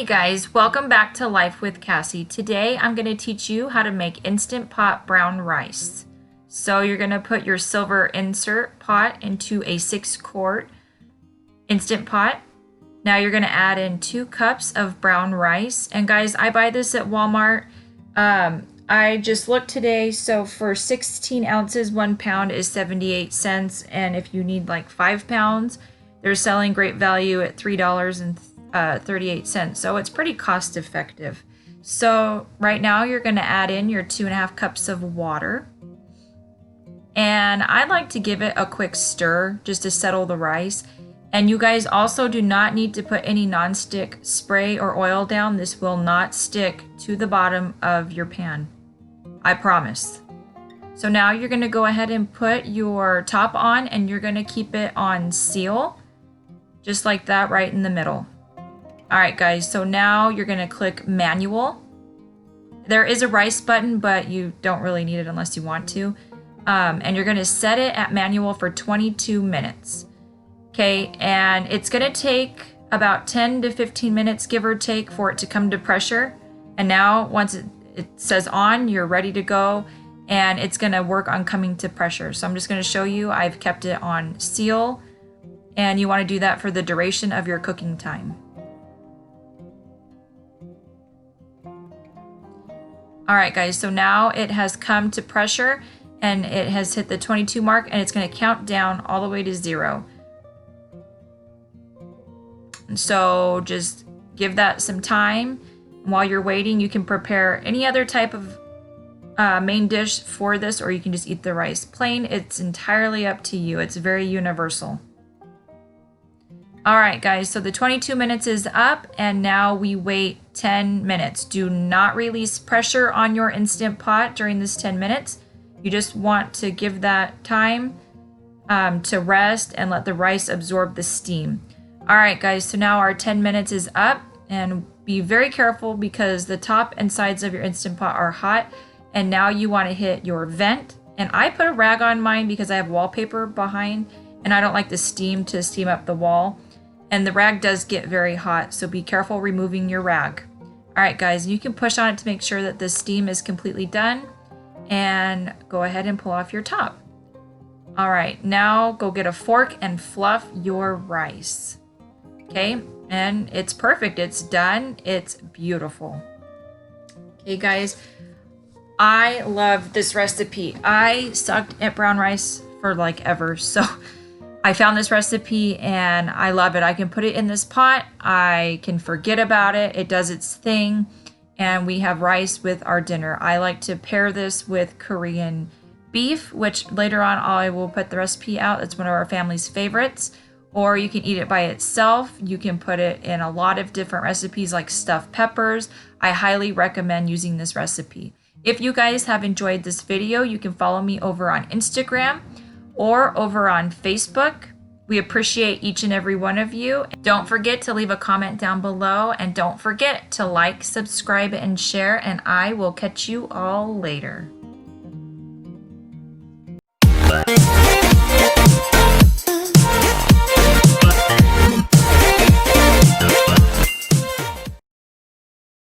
Hey guys, welcome back to Life with Cassie. Today I'm going to teach you how to make Instant Pot brown rice. So you're going to put your silver insert pot into a 6-quart Instant Pot. Now you're going to add in 2 cups of brown rice. And guys, I buy this at Walmart. I just looked today, so for 16 ounces, 1 pound is 78 cents. And if you need like 5 pounds, they're selling great value at $3.38. So it's pretty cost effective. So right now you're going to add in your 2.5 cups of water. And I like to give it a quick stir just to settle the rice. And you guys also do not need to put any nonstick spray or oil down. This will not stick to the bottom of your pan. I promise. So now you're going to go ahead and put your top on, and you're going to keep it on seal, just like that, right in the middle. All right, guys, so now you're going to click manual. There is a rice button, but you don't really need it unless you want to. And you're going to set it at manual for 22 minutes. Okay, and it's going to take about 10 to 15 minutes, give or take, for it to come to pressure. And now once it says on, you're ready to go, and it's going to work on coming to pressure. So I'm just going to show you. I've kept it on seal, and you want to do that for the duration of your cooking time. All right, guys, so now it has come to pressure, and it has hit the 22 mark, and it's going to count down all the way to 0. And so just give that some time. While you're waiting, you can prepare any other type of main dish for this, or you can just eat the rice plain. It's entirely up to you. It's very universal. All right, guys, so the 22 minutes is up, and now we wait 10 minutes. Do not release pressure on your Instant Pot during this 10 minutes. You just want to give that time to rest and let the rice absorb the steam. All right, guys, so now our 10 minutes is up, and be very careful because the top and sides of your Instant Pot are hot, and now you want to hit your vent. And I put a rag on mine because I have wallpaper behind, and I don't like the steam to steam up the wall. And the rag does get very hot, so be careful removing your rag. All right, guys, you can push on it to make sure that the steam is completely done, and go ahead and pull off your top. All right, now go get a fork and fluff your rice. Okay, and it's perfect. It's done. It's beautiful. Okay, guys, I love this recipe. I sucked at brown rice for like ever, so I found this recipe and I love it. I can put it in this pot. I can forget about it. It does its thing, and we have rice with our dinner. I like to pair this with Korean beef, which later on I will put the recipe out. It's one of our family's favorites. Or you can eat it by itself. You can put it in a lot of different recipes like stuffed peppers. I highly recommend using this recipe. If you guys have enjoyed this video, you can follow me over on Instagram or over on Facebook. We appreciate each and every one of you. Don't forget to leave a comment down below, and don't forget to like, subscribe, and share, and I will catch you all later.